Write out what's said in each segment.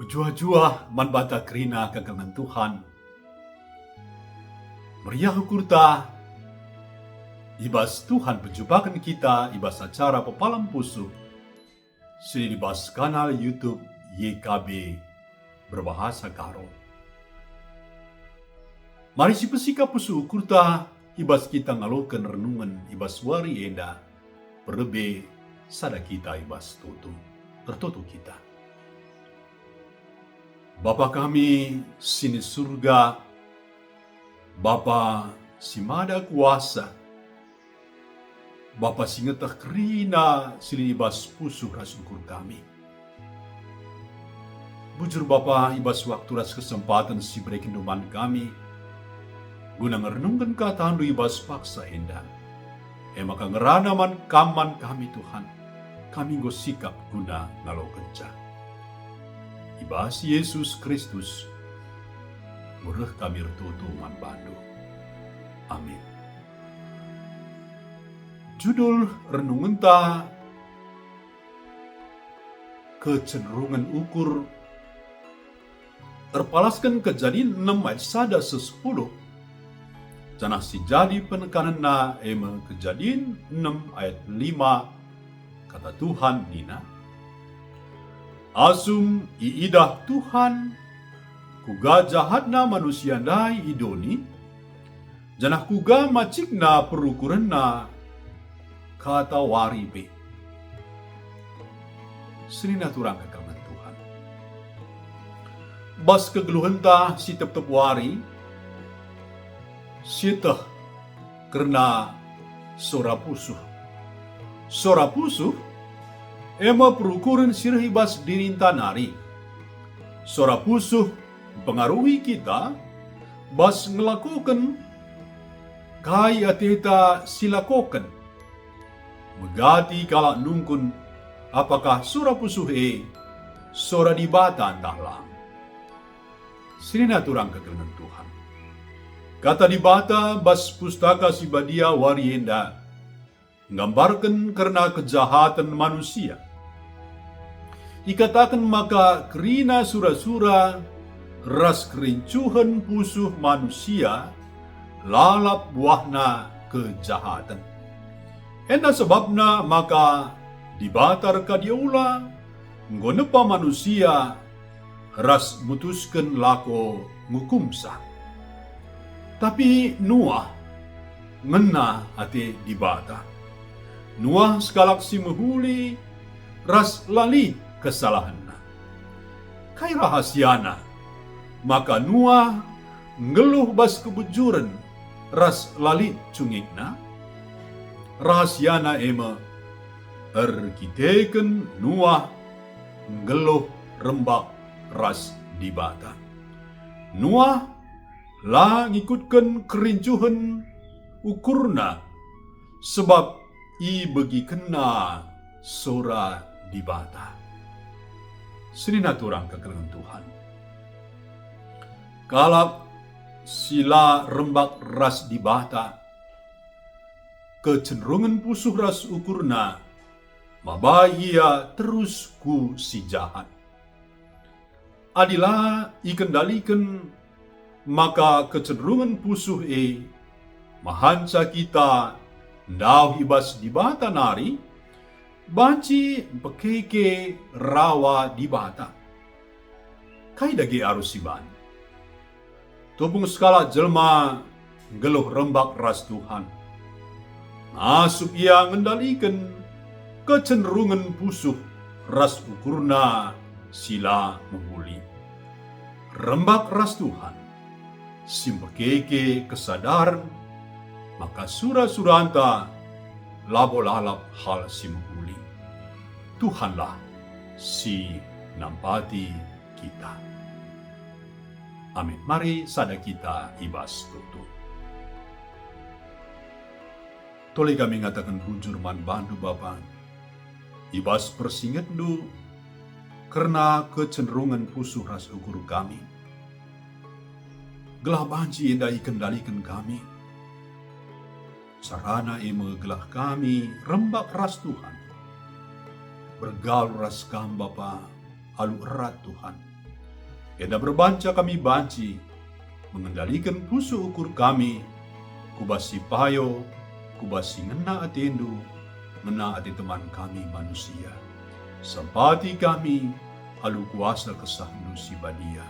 Jua-jua man bata kerina kagalan Tuhan. Meriah kurta ibas Tuhan penjumpakan kita ibas acara pepalam pusu. Sini dibas kanal YouTube YKB berbahasa Karo. Mari si pesika pusu kurta ibas kita ngalokan renungan ibas wari enda berlebih sada kita ibas tutu tertutu kita. Bapa kami sini surga, Bapa si mada kuasa, Bapa si ngetah kerina sini ibas pusuh rasukur kami. Bujur Bapa ibas waktu ras kesempatan si berikan duman kami, guna ngerenungkan kataan du ibas paksa indah. Maka ngerana man kaman kami Tuhan, kami go sikap guna ngalau kenca. Ibas Yesus Kristus, murah kami retutu man bandu. Amin. Judul renungan ta kecenderungan ukur terpalaskan Kejadian 6 ayat 1-10. Janah si jadi penekanan na Kejadian 6 ayat 5 kata Tuhan nina. Asum iidah Tuhan kuga jahatna manusia dai idoni janah kuga macikna perukuranna kata waribe. Senina turang kekaman Tuhan. Bas kegeluhenta si tep-tep wari sitah karena sora pusuh. Sora pusuh ema perukuran sirhibas dirinta nari. Sora pusuh pengaruhi kita bas ngelakukan kai atita silakokan. Megati kalak nungkun apakah sora pusuh sora dibata entahlah. Sini turang kekelengan Tuhan. Kata dibata bas pustaka si badia warienda nggambarkan karena kejahatan manusia. Ikatakan maka kerina sura-sura ras kerincuhan pusuh manusia lalap buahna kejahatan. Enda sebabna maka dibatar kadiaula nggonepa manusia ras mutuskan lako ngukumsa. Tapi Nuah ngena ate dibata. Nuah sekalak si mehuli ras lali kesalahanna. Kai rahasiana maka Nuah ngeluh bas kebujuran ras lali cungikna. Rahasiana ema erkiteken Nuah ngeluh rembak ras dibata. Nuah lah ngikutkan kerincuhan ukurna sebab i bagi kena sora dibata. Senina turang kekelengan Tuhan. Kalak sila rembak ras dibata, kecenderungan pusuh ras ukurna, mabaya terus ku si jahat. Adilah ikendalikan maka kecenderungan pusuh mahanca kita ndau hibas dibata nari, banci pekeke rawa dibata. Kai dage arus siban. Topung skala jelma geluh rembak ras Tuhan. Masuk ia ngendalikan kecenderungan pusuh ras ukurna sila menghuli. Rembak ras Tuhan, simpekeke kesadaran, maka sura-suranta labo-lalap hal si menghuli. Tuhanlah si nampati kita. Amin. Mari sada kita ibas tutu. Toleh kami ngatakan bujur man bandu Bapa. Ibas persinget du karena kecenderungan pusuh ras ukur kami. Gelah banci indah kendalikan kami. Sarana eme gelah kami rembak ras Tuhan. Bergaul ras kam Bapa alu erat Tuhan. Eda berbanca kami banci, mengendalikan pusu ukur kami, kubasi payo, kubasi ngena atendu, ngena ati teman kami manusia. Sampati kami, alu kuasa kesahnu si badia.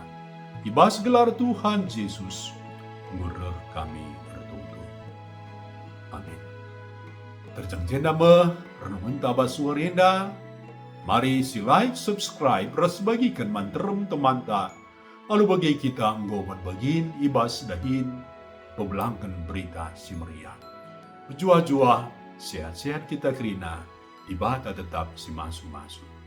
Ibas gelar Tuhan Yesus, ngureh kami bertutu. Amin. Terjang me, renungan tabas suarenda. Mari si like, subscribe, ras bagikan manterem teman ta. Lalu bagi kita nggoman bagin, ibas dahin, pebelangkan berita si meriah. Jua-jua, sehat-sehat kita kerina, ibata tetap si masu-masu.